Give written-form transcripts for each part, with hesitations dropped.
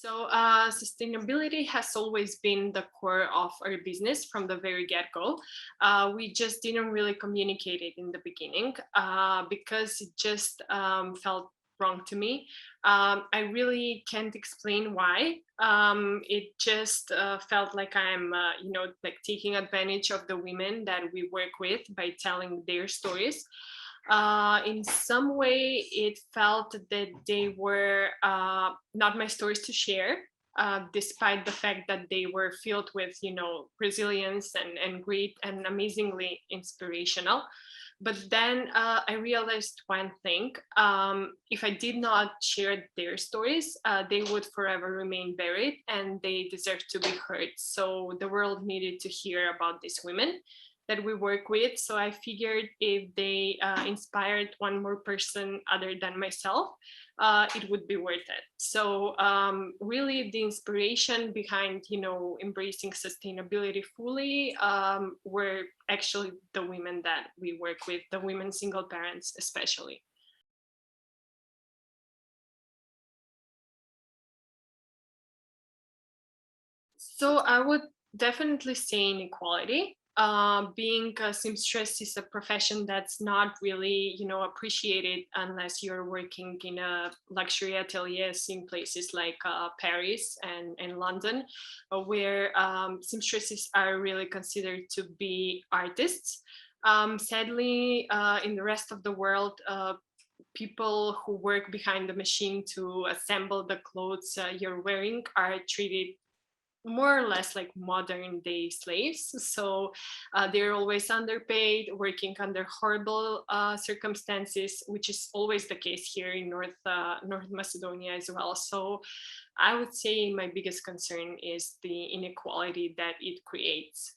Sustainability has always been the core of our business from the very get-go. We just didn't really communicate it in the beginning because it just felt wrong to me. I really can't explain why. It just felt like I'm taking advantage of the women that we work with by telling their stories. In some way, it felt that they were not my stories to share, despite the fact that they were filled with, resilience and grit and amazingly inspirational. But then I realized one thing. If I did not share their stories, they would forever remain buried and they deserve to be heard. So the world needed to hear about these women that we work with. So I figured if they inspired one more person other than myself, it would be worth it. So really the inspiration behind, embracing sustainability fully were actually the women that we work with, the women single parents especially. So I would definitely say inequality. Being a seamstress is a profession that's not really, appreciated unless you're working in a luxury ateliers in places like Paris and London, where seamstresses are really considered to be artists. Sadly, in the rest of the world, people who work behind the machine to assemble the clothes you're wearing are treated more or less like modern day slaves. So they're always underpaid, working under horrible circumstances, which is always the case here in North Macedonia as well. So I would say my biggest concern is the inequality that it creates.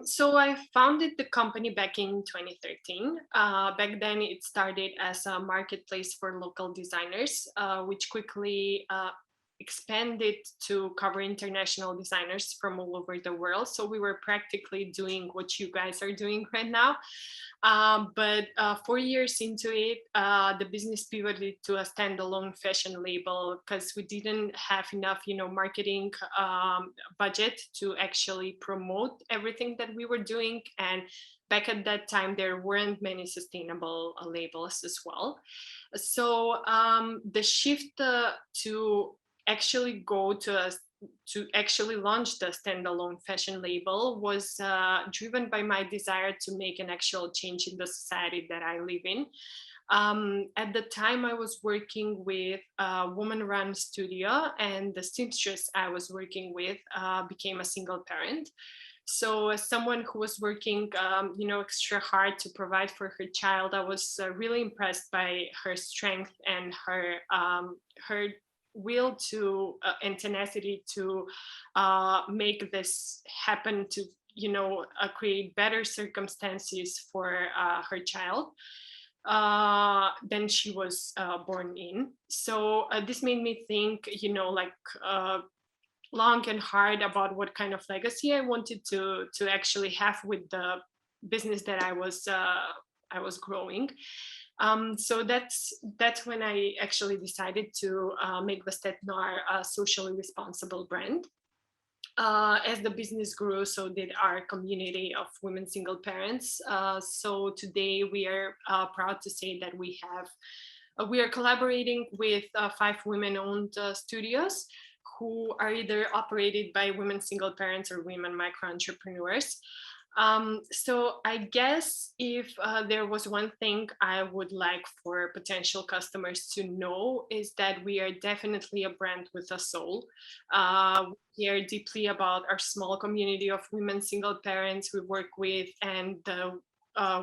So I founded the company back in 2013. Back then, it started as a marketplace for local designers, which quickly expanded to cover international designers from all over the world. So we were practically doing what you guys are doing right now. But 4 years into it, the business pivoted to a standalone fashion label because we didn't have enough, marketing budget to actually promote everything that we were doing. And back at that time, there weren't many sustainable labels as well. So the shift to actually go to actually launch the standalone fashion label was driven by my desire to make an actual change in the society that I live in. At the time, I was working with a woman-run studio, and the seamstress I was working with became a single parent. So, as someone who was working, extra hard to provide for her child, I was really impressed by her strength and her will to and tenacity to make this happen, to create better circumstances for her child than she was born in. So this made me think, long and hard about what kind of legacy I wanted to actually have with the business that I was growing. So that's when I actually decided to make Bastet Noir a socially responsible brand. As the business grew, so did our community of women single parents. So today we are proud to say that we are collaborating with 5 women-owned studios who are either operated by women single parents or women micro entrepreneurs. So I guess if there was one thing I would like for potential customers to know is that we are definitely a brand with a soul. We care deeply about our small community of women single parents we work with and the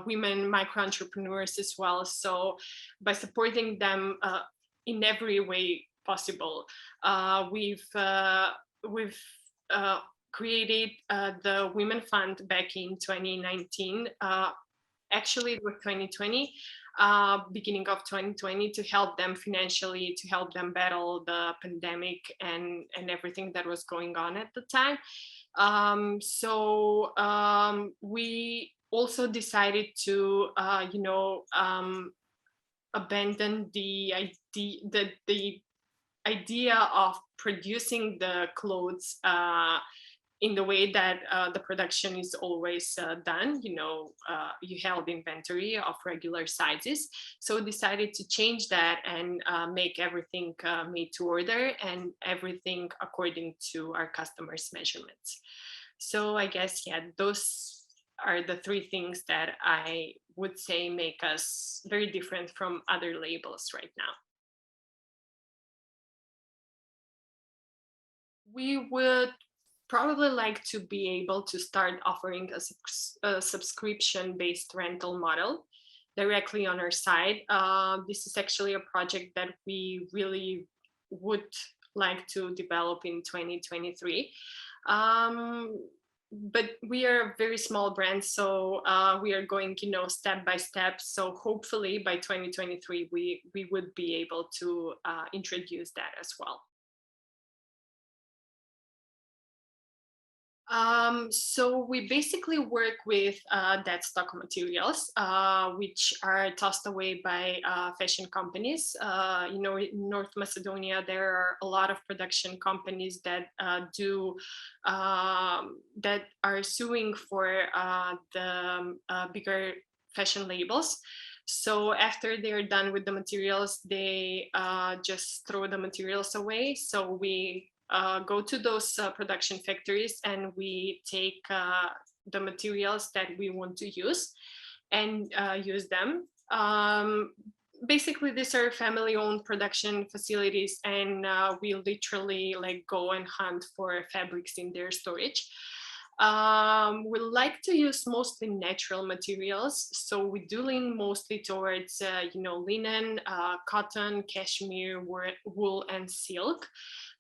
women micro entrepreneurs as well. So by supporting them in every way possible, we've created the Women Fund back in 2019. Actually, it was 2020, beginning of 2020, to help them financially, to help them battle the pandemic and everything that was going on at the time. We also decided to, abandoned the idea of producing the clothes in the way that the production is always done. You held inventory of regular sizes. So decided to change that and make everything made to order and everything according to our customers' measurements. So I guess, yeah, those are the three things that I would say make us very different from other labels right now. We would probably like to be able to start offering a subscription-based rental model directly on our site. This is actually a project that we really would like to develop in 2023. Um, but we are a very small brand, so we are going, step by step. So hopefully by 2023, we would be able to introduce that as well. So we basically work with dead stock materials, which are tossed away by fashion companies. In North Macedonia, there are a lot of production companies that that are suing for the bigger fashion labels. So after they're done with the materials, they just throw the materials away. So we go to those production factories and we take the materials that we want to use and use them. Basically, these are family-owned production facilities, and we literally like go and hunt for fabrics in their storage. We like to use mostly natural materials, so we do lean mostly towards, linen, cotton, cashmere, wool, and silk.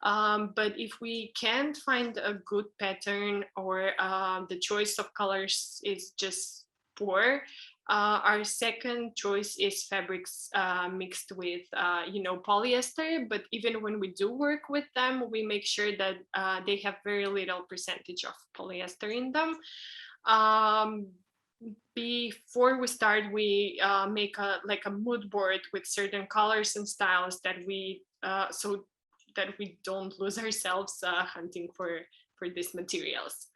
But if we can't find a good pattern or the choice of colors is just poor, our second choice is fabrics mixed with, polyester. But even when we do work with them, we make sure that they have very little percentage of polyester in them. Before we start, we make a mood board with certain colors and styles that so that we don't lose ourselves hunting for these materials.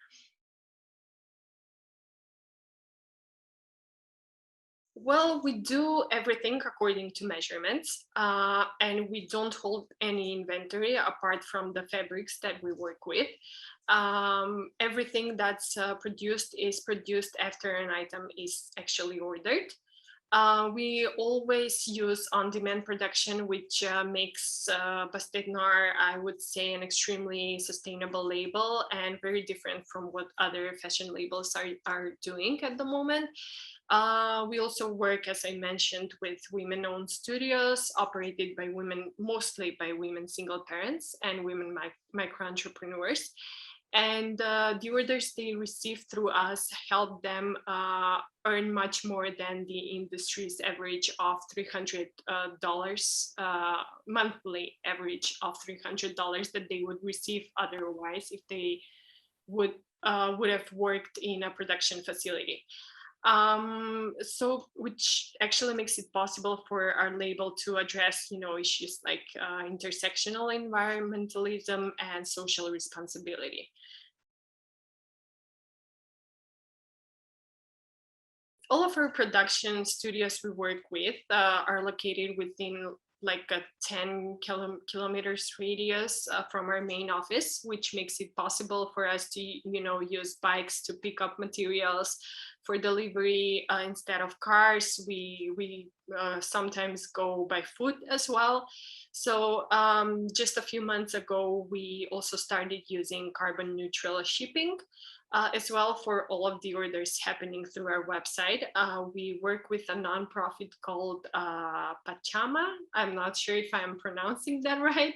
Well, we do everything according to measurements, and we don't hold any inventory apart from the fabrics that we work with. Everything that's produced is produced after an item is actually ordered. We always use on-demand production, which makes Bastet Noir, I would say, an extremely sustainable label and very different from what other fashion labels are doing at the moment. We also work, as I mentioned, with women-owned studios operated by women, mostly by women single parents and women micro-entrepreneurs. And the orders they receive through us help them earn much more than the industry's average of $300 monthly average of $300 that they would receive otherwise if they would have worked in a production facility. So which actually makes it possible for our label to address, issues like intersectional environmentalism and social responsibility. All of our production studios we work with are located within like a 10 kilometers radius from our main office, which makes it possible for us to, use bikes to pick up materials for delivery instead of cars. We sometimes go by foot as well. So just a few months ago, we also started using carbon neutral shipping. As well for all of the orders happening through our website. We work with a nonprofit called Pachama. I'm not sure if I'm pronouncing that right.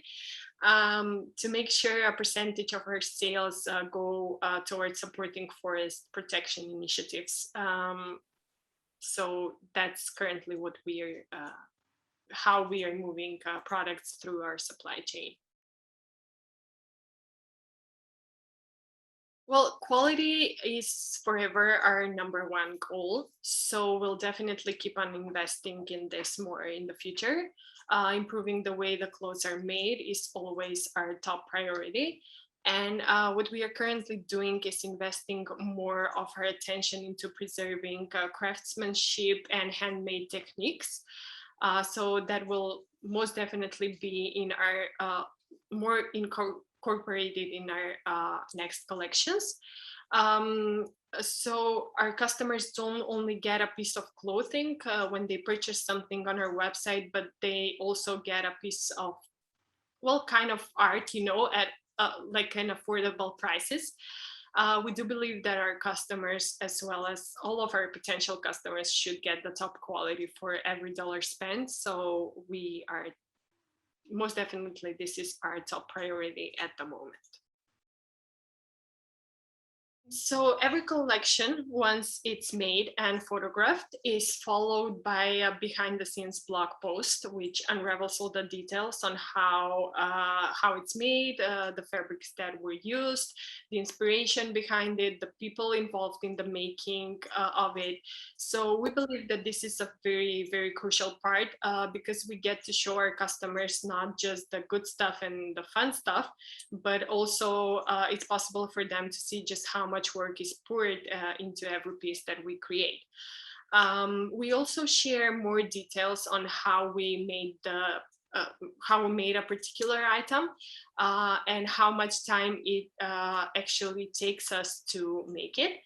To make sure a percentage of our sales go towards supporting forest protection initiatives. So that's currently what we are, how we are moving products through our supply chain. Well, quality is forever our number one goal. So we'll definitely keep on investing in this more in the future. Improving the way the clothes are made is always our top priority. And what we are currently doing is investing more of our attention into preserving craftsmanship and handmade techniques. So that will most definitely be in our more incorporated in our next collections. Um, so our customers don't only get a piece of clothing when they purchase something on our website, but they also get a piece of, well, kind of art, at like an affordable prices. We do believe that our customers, as well as all of our potential customers, should get the top quality for every dollar spent. So we are most definitely, this is our top priority at the moment. So every collection, once it's made and photographed, is followed by a behind-the-scenes blog post, which unravels all the details on how it's made, the fabrics that were used, the inspiration behind it, the people involved in the making of it. So we believe that this is a very, very crucial part because we get to show our customers not just the good stuff and the fun stuff, but also it's possible for them to see just how much work is poured into every piece that we create. We also share more details on uh, how we made a particular item and how much time it actually takes us to make it,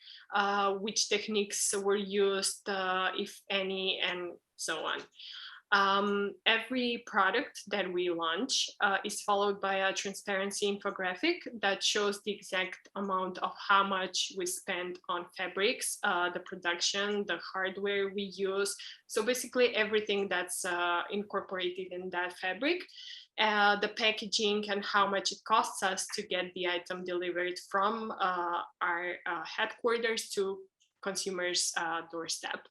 which techniques were used, if any, and so on. Every product that we launch is followed by a transparency infographic that shows the exact amount of how much we spend on fabrics, the production, the hardware we use. So basically everything that's incorporated in that fabric, the packaging and how much it costs us to get the item delivered from our headquarters to consumers' doorstep.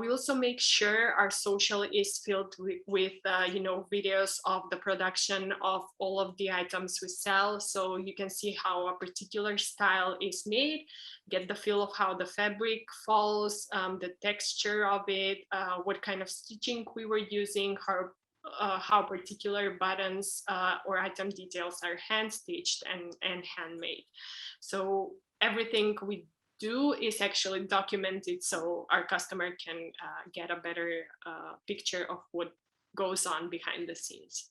We also make sure our social is filled with videos of the production of all of the items we sell. So you can see how a particular style is made, get the feel of how the fabric falls, the texture of it, what kind of stitching we were using, how particular buttons or item details are hand stitched and handmade. So everything we do is actually documented so our customer can get a better picture of what goes on behind the scenes.